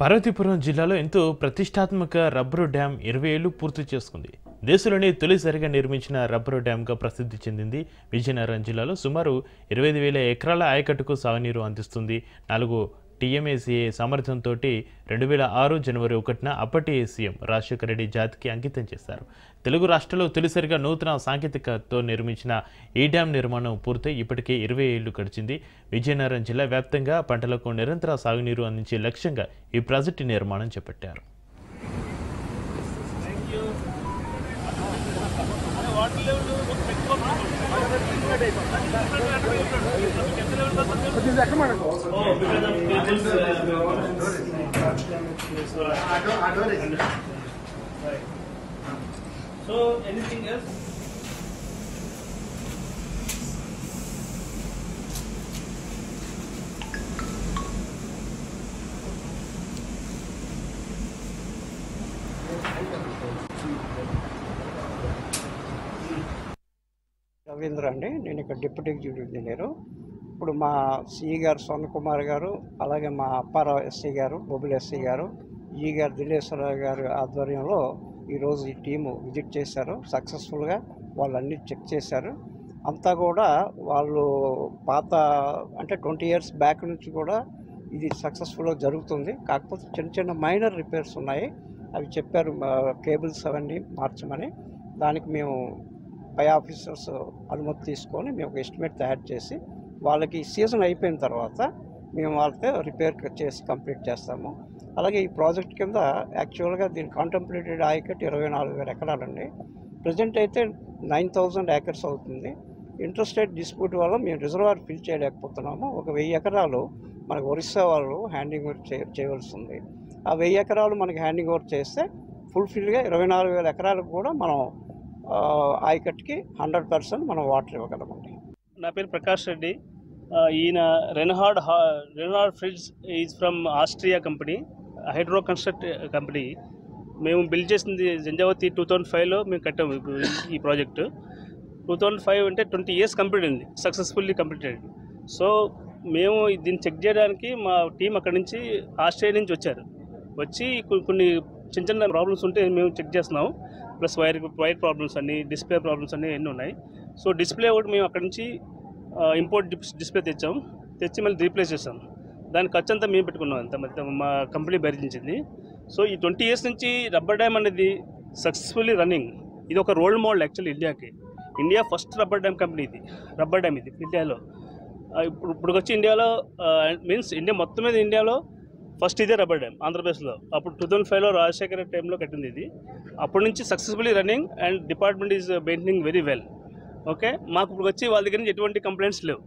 పార్వతీపురం జిల్లాలో ఎంతో ప్రతిష్టాత్మక రబ్బరు డ్యాం 20 ఏళ్లు పూర్తి చేసుకుంది. దేశంలోనే తొలిసారిగా నిర్మించిన రబ్బరు డ్యాంగా ప్రసిద్ధి చెందింది. విజయనగరం జిల్లాలో సుమారు 25,000 ఎకరాల ఆయకట్టుకు సాగునీరు అందిస్తుంది. 4 టీఎంఏసీఏ సామర్థ్యంతో 2006 జనవరి 1న అప్పటి సీఎం రాజశేఖర రెడ్డి జాతికి అంకితం చేశారు. తెలుగు రాష్ట్రాల్లో తొలిసారిగా నూతన సాంకేతికతతో నిర్మించిన ఈ డ్యాం నిర్మాణం పూర్తయి ఇప్పటికే 20 ఏళ్లు గడిచింది. విజయనగరం జిల్లా వ్యాప్తంగా పంటలకు నిరంతర సాగునీరు అందించే లక్ష్యంగా ఈ ప్రాజెక్టు నిర్మాణం చేపట్టారు. So anything else? రవీంద్ర అండి, నేను ఇక్కడ డిప్యూటీ ఎగ్జిక్యూటివ్ ఇంజనీరు. ఇప్పుడు మా సిఈ గారు స్వర్ణ కుమార్ గారు, అలాగే మా అప్పారావు ఎస్సీ గారు, బొబ్బులు ఎస్సీ గారు, ఈ గారు దిలేశ్వరరావు గారు ఆధ్వర్యంలో ఈరోజు ఈ టీము విజిట్ చేశారు. సక్సెస్ఫుల్గా వాళ్ళు అన్నీ చెక్ చేశారు. అంతా కూడా వాళ్ళు పాత అంటే 20 ఇయర్స్ బ్యాక్ నుంచి కూడా ఇది సక్సెస్ఫుల్గా జరుగుతుంది. కాకపోతే చిన్న చిన్న మైనర్ రిపేర్స్ ఉన్నాయి, అవి చెప్పారు. కేబుల్స్ అవన్నీ మార్చమని. దానికి మేము పై ఆఫీసర్స్ అనుమతి తీసుకొని మేము ఒక ఎస్టిమేట్ తయారు చేసి వాళ్ళకి సీజన్ అయిపోయిన తర్వాత మేము వాళ్ళతో రిపేర్ చేసి కంప్లీట్ చేస్తాము. అలాగే ఈ ప్రాజెక్ట్ కింద యాక్చువల్గా దీని కాంటెంప్లేటెడ్ ఆయకట్టు 24,000 ఎకరాలండి. ప్రజెంట్ అయితే 9,000 ఏకర్స్ అవుతుంది. ఇంటర్స్టేట్ డిస్ప్యూట్ వల్ల మేము రిజర్వాయర్ ఫిల్ చేయలేకపోతున్నాము. ఒక 1000 ఎకరాలు మనకు ఒరిస్సా వాళ్ళు హ్యాండింగ్ ఓవర్ చేయవలసి ఉంది. ఆ 1000 ఎకరాలు మనకి హ్యాండింగ్ ఓవర్ చేస్తే ఫుల్ఫిల్గా 24,000 ఎకరాలకు కూడా మనం ఆయకట్టుకి 100% మనం వాటర్ ఇవ్వగలమండి. నా పేరు ప్రకాష్ రెడ్డి. ఈయన Reinhard Fritz is from Austria company, hydro construct company. మేము బిల్డ్ చేసింది జంజావతి 2005లో మేము కట్టాము. ఇప్పుడు ఈ ప్రాజెక్టు 2005 అంటే 20 ఇయర్స్ కంప్లీట్ అయింది, సక్సెస్ఫుల్లీ కంప్లీటెడ్. సో మేము దీన్ని చెక్ చేయడానికి మా టీం అక్కడి నుంచి ఆస్ట్రేలియా నుంచి వచ్చి కొన్ని చిన్న చిన్న ప్రాబ్లమ్స్ ఉంటే మేము చెక్ చేస్తున్నాం. ప్లస్ వైర్ ప్రాబ్లమ్స్ అన్నీ, డిస్ప్లే ప్రాబ్లమ్స్ అన్నీ ఎన్ని ఉన్నాయి. సో డిస్ప్లే ఒకటి మేము అక్కడి నుంచి ఇంపోర్ట్ డిస్ప్లే తెచ్చి మళ్ళీ రీప్లేస్ చేస్తాం. దాని ఖర్చు అంతా మేము పెట్టుకున్నాం, అంత మా కంపెనీ భరించింది. సో ఈ 20 ఇయర్స్ నుంచి రబ్బర్ డ్యామ్ అనేది సక్సెస్ఫుల్లీ రన్నింగ్. ఇది ఒక రోల్ మోడల్ యాక్చువల్లీ ఇండియాకి. India first rubber dam company ఇది. రబ్బర్ డ్యామ్ ఇది ఇండియాలో. ఇప్పుడు వచ్చి ఇండియాలో మీన్స్ ఇండియా మొత్తం మీద ఇండియాలో ఫస్ట్ ఇదే రబ్బర్ డ్యామ్ ఆంధ్రప్రదేశ్లో. అప్పుడు 2005లో రాజశేఖర టైంలో కట్టింది ఇది. అప్పటి నుంచి successfully running and department is maintaining very well. Okay, మాకు ఇప్పుడు వచ్చి వాళ్ళ దగ్గర నుంచి ఎటువంటి కంప్లైంట్స్ లేవు.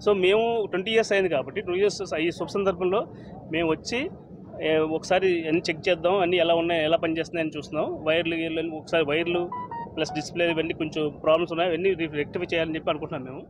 సో మేము 20 ఇయర్స్ అయింది కాబట్టి 2 ఇయర్స్ ఈ శుభ సందర్భంలో మేము వచ్చి ఒకసారి అన్ని చెక్ చేద్దాం, అన్నీ ఎలా ఉన్నాయి, ఎలా పనిచేస్తున్నాయని చూస్తున్నాం. ఒకసారి వైర్లు ప్లస్ డిస్ప్లే ఇవన్నీ కొంచెం ప్రాబ్లమ్స్ ఉన్నాయి, అవన్నీ రెక్టిఫై చేయాలని చెప్పి అనుకుంటున్నాం మేము.